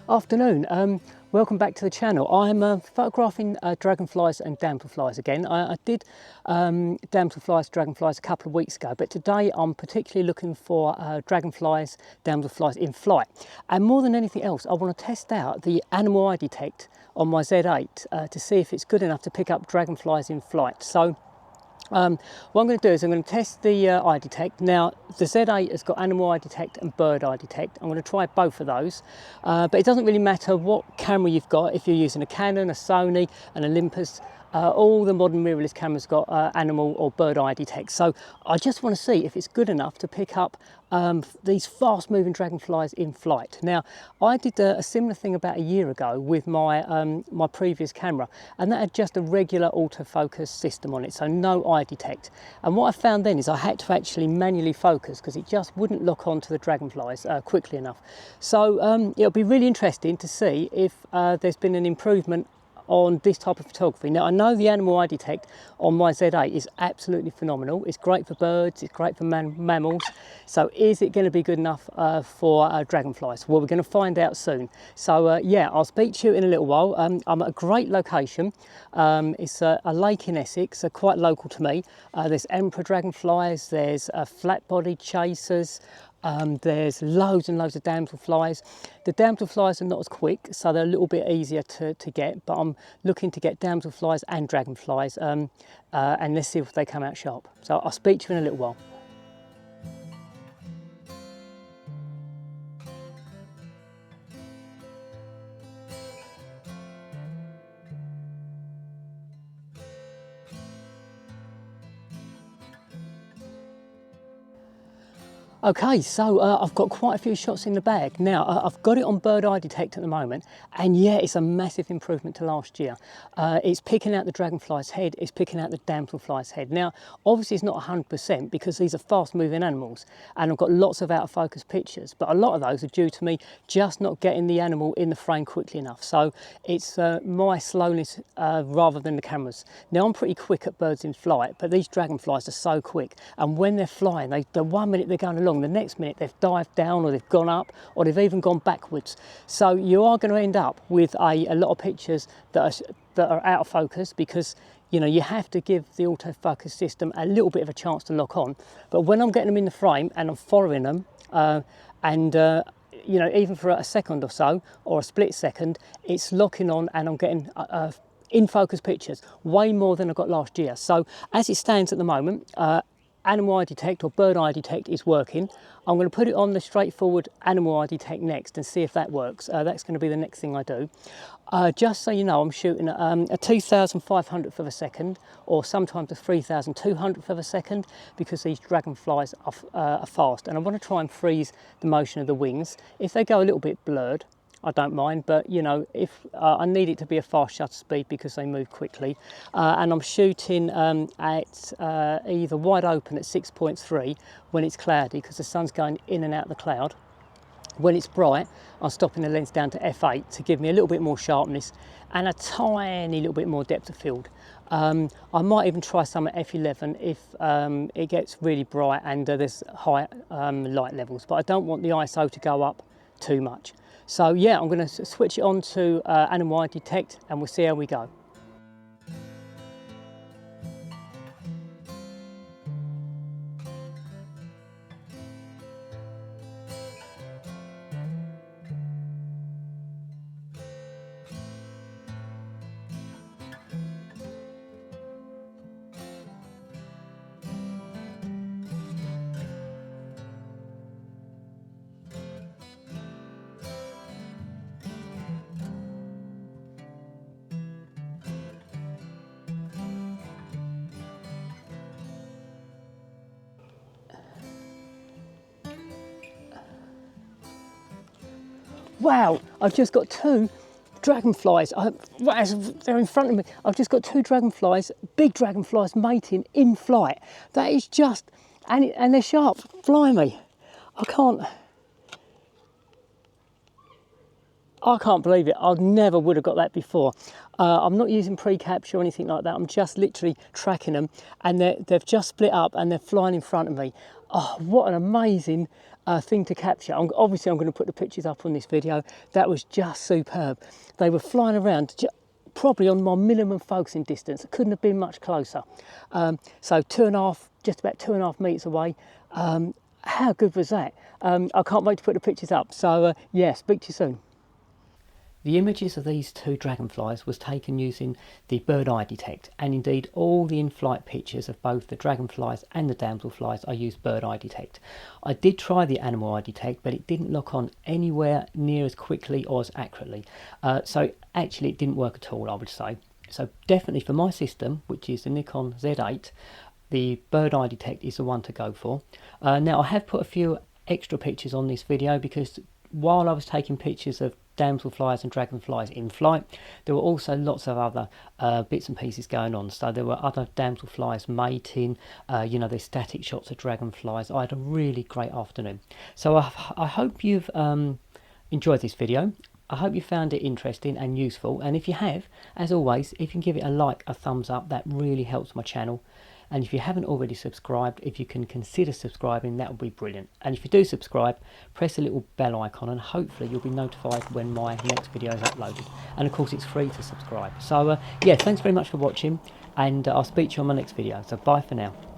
Afternoon. Welcome back to the channel. I'm photographing dragonflies and damselflies again. I did damselflies, dragonflies a couple of weeks ago, but today I'm particularly looking for dragonflies, damselflies in flight. And more than anything else, I want to test out the animal eye detect on my Z8 to see if it's good enough to pick up dragonflies in flight. So what I'm going to do is I'm going to test the eye detect. Now the Z8 has got animal eye detect and bird eye detect. I'm going to try both of those, but it doesn't really matter what camera you've got. If you're using a Canon, a Sony, an Olympus, all the modern mirrorless cameras got animal or bird eye detect. So I just want to see if it's good enough to pick up these fast moving dragonflies in flight. Now I did a similar thing about a year ago with my my previous camera, and that had just a regular autofocus system on it, so no eye detect. And what I found then is I had to actually manually focus because it just wouldn't lock onto the dragonflies quickly enough. So it'll be really interesting to see if there's been an improvement on this type of photography. Now I know the animal eye detect on my Z8 is absolutely phenomenal. It's great for birds, it's great for mammals. So is it going to be good enough for dragonflies? Well, we're going to find out soon. So yeah, I'll speak to you in a little while. I'm at a great location. It's a lake in Essex, quite local to me. There's emperor dragonflies, there's flat-bodied chasers, there's loads and loads of damselflies. The damselflies are not as quick, so they're a little bit easier to get, but I'm looking to get damselflies and dragonflies, and let's see if they come out sharp. So I'll speak to you in a little while. Okay, so I've got quite a few shots in the bag. Now, I've got it on bird eye detect at the moment, and yeah, it's a massive improvement to last year. It's picking out the dragonfly's head, it's picking out the damselfly's head. Now, obviously it's not 100% because these are fast moving animals, and I've got lots of out of focus pictures, but a lot of those are due to me just not getting the animal in the frame quickly enough. So it's my slowness rather than the camera's. Now, I'm pretty quick at birds in flight, but these dragonflies are so quick, and when they're flying, the 1 minute they're going along, the next minute they've dived down, or they've gone up, or they've even gone backwards. So you are going to end up with a lot of pictures that are out of focus because you have to give the autofocus system a little bit of a chance to lock on. But when I'm getting them in the frame and I'm following them, even for a second or so, or a split second, it's locking on and I'm getting in focus pictures, way more than I got last year. So as it stands at the moment, animal eye detect or bird eye detect is working. I'm going to put it on the straightforward animal eye detect next and see if that works. That's going to be the next thing I do. Just so you know, I'm shooting at a 2,500th of a second, or sometimes a 3,200th of a second, because these dragonflies are fast, and I want to try and freeze the motion of the wings. If they go a little bit blurred, I don't mind, but if I need it to be a fast shutter speed because they move quickly, and I'm shooting at either wide open at 6.3 when it's cloudy because the sun's going in and out of the cloud. When it's bright, I'm stopping the lens down to f8 to give me a little bit more sharpness and a tiny little bit more depth of field. I might even try some at f11 if it gets really bright and there's high light levels, but I don't want the ISO to go up too much. So yeah, I'm going to switch it on to animal eye detect and we'll see how we go. Wow, I've just got two dragonflies. They're in front of me. I've just got two dragonflies, big dragonflies mating in flight. That is just, and they're sharp. Fly me. I can't believe it. I never would have got that before. I'm not using pre-capture or anything like that. I'm just literally tracking them, and they've just split up and they're flying in front of me. Oh, what an amazing thing to capture. Obviously I'm going to put the pictures up on this video. That was just superb. They were flying around probably on my minimum focusing distance. It couldn't have been much closer. So just about 2.5 meters away. How good was that? I can't wait to put the pictures up. So yeah, speak to you soon. The images of these two dragonflies was taken using the bird eye detect, and indeed all the in-flight pictures of both the dragonflies and the damselflies I used bird eye detect. I did try the animal eye detect, but it didn't lock on anywhere near as quickly or as accurately. So actually it didn't work at all, I would say. So definitely for my system, which is the Nikon Z8, the bird eye detect is the one to go for. Now I have put a few extra pictures on this video because while I was taking pictures of damselflies and dragonflies in flight, there were also lots of other bits and pieces going on. So there were other damselflies mating, you know, there's static shots of dragonflies. I had a really great afternoon. So I hope you've enjoyed this video. I hope you found it interesting and useful, and if you have, as always, if you can give it a like, a thumbs up, that really helps my channel. And if you haven't already subscribed, if you can consider subscribing, that would be brilliant. And if you do subscribe, press the little bell icon and hopefully you'll be notified when my next video is uploaded. And of course it's free to subscribe. So yeah, thanks very much for watching, and I'll speak to you on my next video. So bye for now.